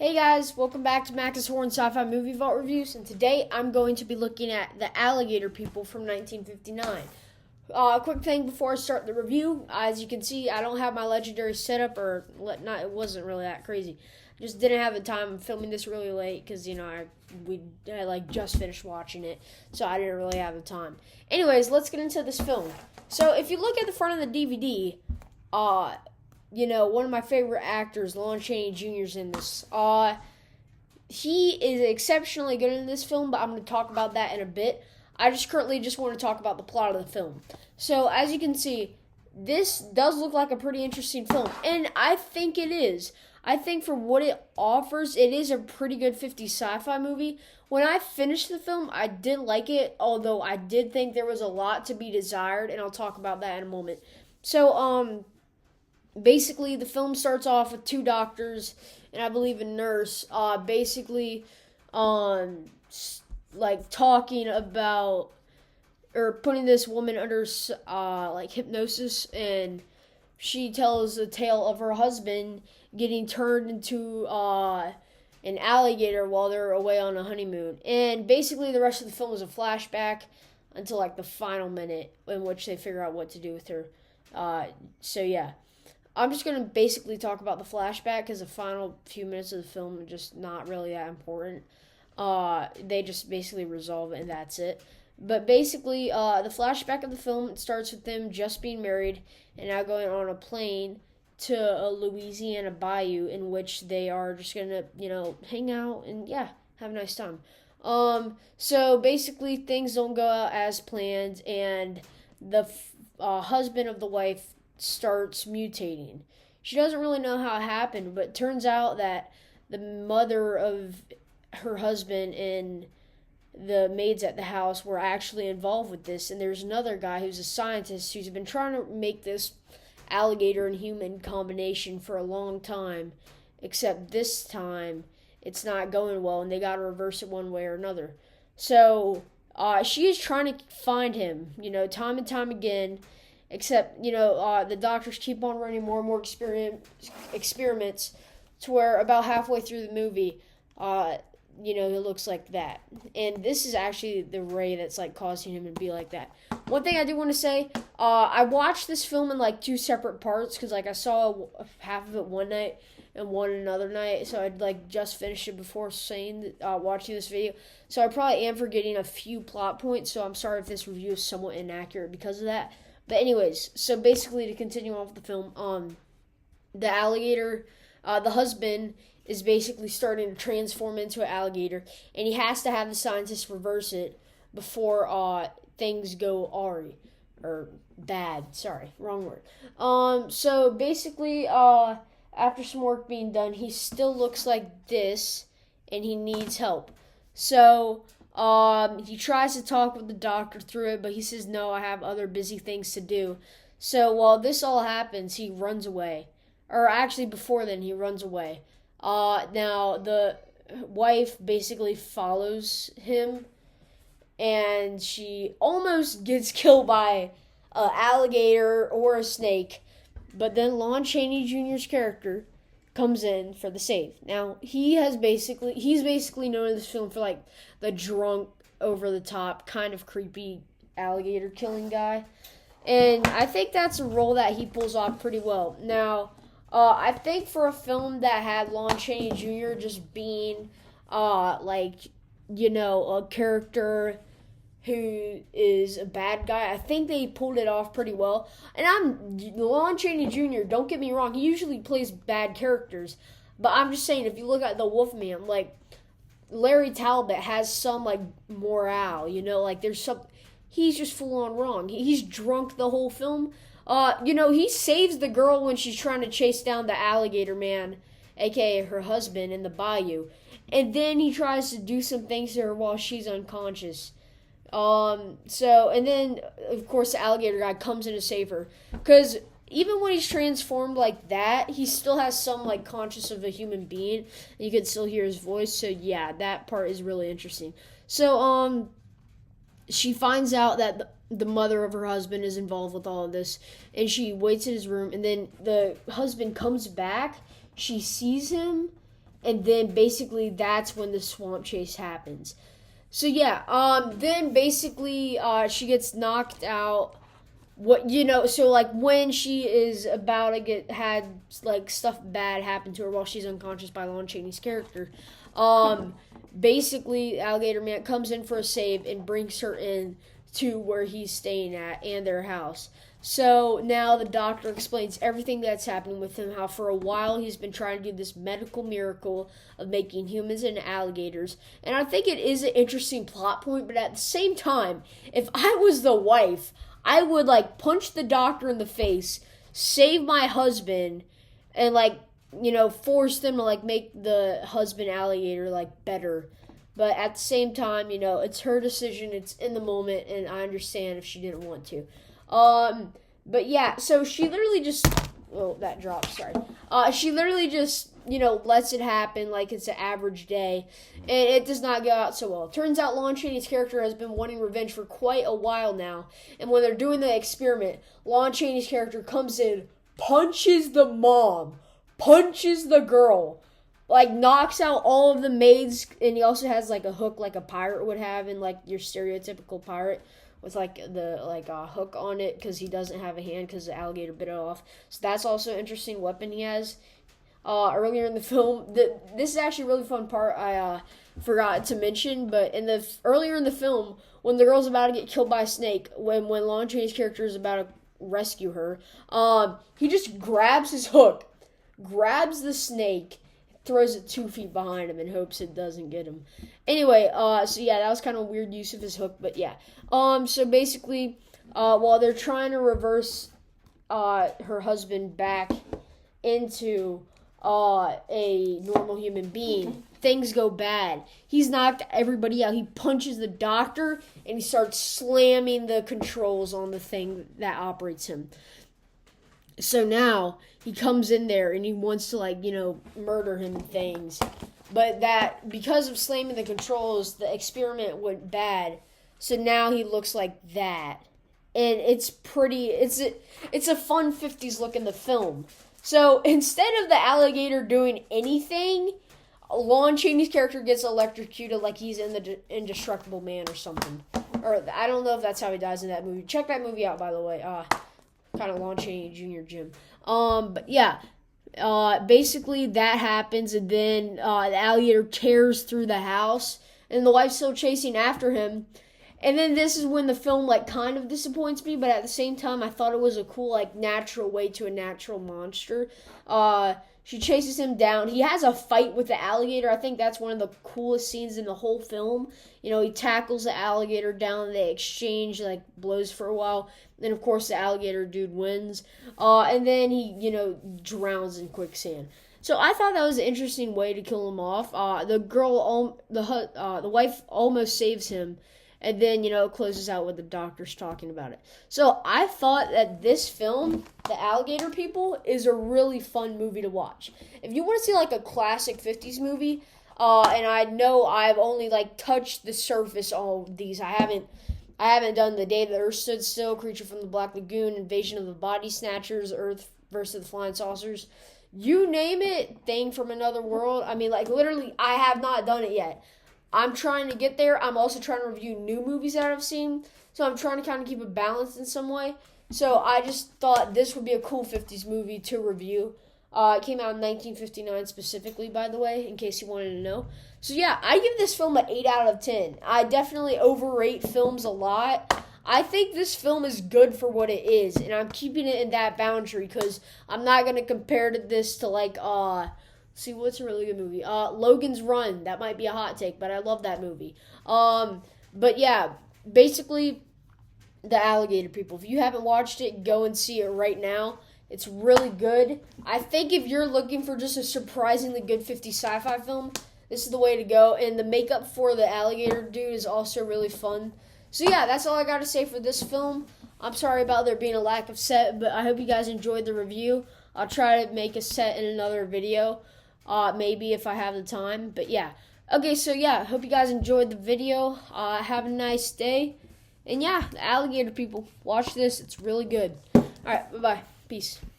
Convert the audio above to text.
Hey guys, welcome back to Max's Horn Sci-Fi Movie Vault Reviews, and today I'm going to be looking at the Alligator People from 1959. Quick thing before I start the review, as you can see, I don't have my legendary setup, it wasn't really that crazy. I just didn't have the time. I'm filming this really late because, I just finished watching it, so I didn't really have the time. Anyways, let's get into this film. So if you look at the front of the DVD, one of my favorite actors, Lon Chaney Jr. is in this. He is exceptionally good in this film, but I'm going to talk about that in a bit. I currently want to talk about the plot of the film. So, as you can see, this does look like a pretty interesting film, and I think it is. I think for what it offers, it is a pretty good 50s sci-fi movie. When I finished the film, I did like it, although I did think there was a lot to be desired, and I'll talk about that in a moment. So, basically, the film starts off with two doctors and I believe a nurse, talking about or putting this woman under hypnosis, and she tells a tale of her husband getting turned into an alligator while they're away on a honeymoon. And basically, the rest of the film is a flashback until the final minute in which they figure out what to do with her. Yeah. I'm just going to basically talk about the flashback because the final few minutes of the film are just not really that important. They just basically resolve it and that's it. But basically, the flashback of the film, it starts with them just being married and now going on a plane to a Louisiana bayou in which they are just going to, hang out and, have a nice time. So basically, things don't go out as planned, and the husband of the wife starts mutating. She doesn't really know how it happened, but it turns out that the mother of her husband and the maids at the house were actually involved with this, and there's another guy who's a scientist who's been trying to make this alligator and human combination for a long time, except this time it's not going well and they gotta reverse it one way or another. So she is trying to find him, time and time again. Except, the doctors keep on running more and more experiments to where about halfway through the movie, it looks like that. And this is actually the ray that's, causing him to be like that. One thing I do want to say, I watched this film in, two separate parts because, I saw half of it one night and one another night. So I'd, just finished it before watching this video. So I probably am forgetting a few plot points. So I'm sorry if this review is somewhat inaccurate because of that. But anyways, so basically to continue off the film, the alligator, the husband is basically starting to transform into an alligator, and he has to have the scientists reverse it before things go awry, or bad, sorry, wrong word. So basically, after some work being done, he still looks like this, and he needs help. So he tries to talk with the doctor through it, but he says, no, I have other busy things to do. So while this all happens, he runs away. Or actually, before then, he runs away. Now, the wife basically follows him, and she almost gets killed by an alligator or a snake. But then Lon Chaney Jr.'s character comes in for the save. Now, he's basically known in this film for the drunk, over the top, kind of creepy alligator killing guy. And I think that's a role that he pulls off pretty well. Now, I think for a film that had Lon Chaney Jr. just being a character who is a bad guy, I think they pulled it off pretty well. And Lon Chaney Jr., don't get me wrong, he usually plays bad characters. But I'm just saying, if you look at The Wolfman, Larry Talbot has some, morale, there's some, he's just full on wrong. He's drunk the whole film. He saves the girl when she's trying to chase down the alligator man, aka her husband, in the bayou. And then he tries to do some things to her while she's unconscious. And then, of course, the alligator guy comes in to save her. Because even when he's transformed like that, he still has some, conscious of a human being. And you can still hear his voice. So, yeah, that part is really interesting. So, she finds out that the mother of her husband is involved with all of this. And she waits in his room. And then the husband comes back. She sees him. and then basically that's when the swamp chase happens. So yeah, then basically she gets knocked out. So like when she is about to had like stuff bad happen to her while she's unconscious by Lon Chaney's character, basically Alligator Man comes in for a save and brings her in to where he's staying at and their house. So now the doctor explains everything that's happening with him, how for a while he's been trying to do this medical miracle of making humans into alligators. And I think it is an interesting plot point, but at the same time, if I was the wife, I would like punch the doctor in the face, save my husband, and force them to like make the husband alligator like better. But at the same time, it's her decision, it's in the moment, and I understand if she didn't want to. But yeah, so she literally just, that dropped, sorry. She literally just, lets it happen like it's an average day, and it does not go out so well. It turns out Lon Chaney's character has been wanting revenge for quite a while now, and when they're doing the experiment, Lon Chaney's character comes in, punches the mom, punches the girl, like knocks out all of the maids, and he also has like a hook like a pirate would have in like your stereotypical pirate, with like a hook on it because he doesn't have a hand because the alligator bit it off. So that's also an interesting weapon he has. Earlier in the film, this is actually a really fun part I forgot to mention, but earlier in the film, when the girl's about to get killed by a snake, when Lon Chaney's character is about to rescue her, he just grabs his hook, grabs the snake, throws it 2 feet behind him and hopes it doesn't get him. Anyway, so yeah, that was kind of a weird use of his hook, but yeah. So basically, while they're trying to reverse her husband back into a normal human being, things go bad. He's knocked everybody out. He punches the doctor, and he starts slamming the controls on the thing that operates him. So now he comes in there and he wants to murder him and things. But that, because of slamming the controls, the experiment went bad. So now he looks like that. And it's a fun 50s look in the film. So instead of the alligator doing anything, Lon Chaney's character gets electrocuted like he's in the Indestructible Man or something. Or I don't know if that's how he dies in that movie. Check that movie out, by the way. Kind of Lon Chaney Jr. Jim. But yeah, basically that happens, and then the alligator tears through the house, and the wife's still chasing after him. And then this is when the film kind of disappoints me, but at the same time I thought it was a cool natural way to a natural monster. She chases him down. He has a fight with the alligator. I think that's one of the coolest scenes in the whole film. He tackles the alligator down. They exchange blows for a while. Then of course the alligator dude wins. And then he drowns in quicksand. So I thought that was an interesting way to kill him off. The wife almost saves him. And then, it closes out with the doctors talking about it. So I thought that this film, The Alligator People, is a really fun movie to watch. If you want to see a classic 50s movie, and I know I've only touched the surface on all of these. I haven't done The Day the Earth Stood Still, Creature from the Black Lagoon, Invasion of the Body Snatchers, Earth versus the Flying Saucers. You name it, Thing from Another World. I mean, literally, I have not done it yet. I'm trying to get there. I'm also trying to review new movies that I've seen. So I'm trying to kind of keep it balanced in some way. So I just thought this would be a cool 50s movie to review. It came out in 1959 specifically, by the way, in case you wanted to know. So yeah, I give this film an 8 out of 10. I definitely overrate films a lot. I think this film is good for what it is. And I'm keeping it in that boundary because I'm not going to compare this to see, what's a really good movie? Logan's Run. That might be a hot take, but I love that movie. But yeah, basically, The Alligator People. If you haven't watched it, go and see it right now. It's really good. I think if you're looking for just a surprisingly good 50 sci-fi film, this is the way to go. And the makeup for the alligator dude is also really fun. So yeah, that's all I got to say for this film. I'm sorry about there being a lack of set, but I hope you guys enjoyed the review. I'll try to make a set in another video. Maybe if I have the time. But yeah. Okay, so yeah. Hope you guys enjoyed the video. Have a nice day. And yeah, The Alligator People. Watch this. It's really good. Alright, bye-bye. Peace.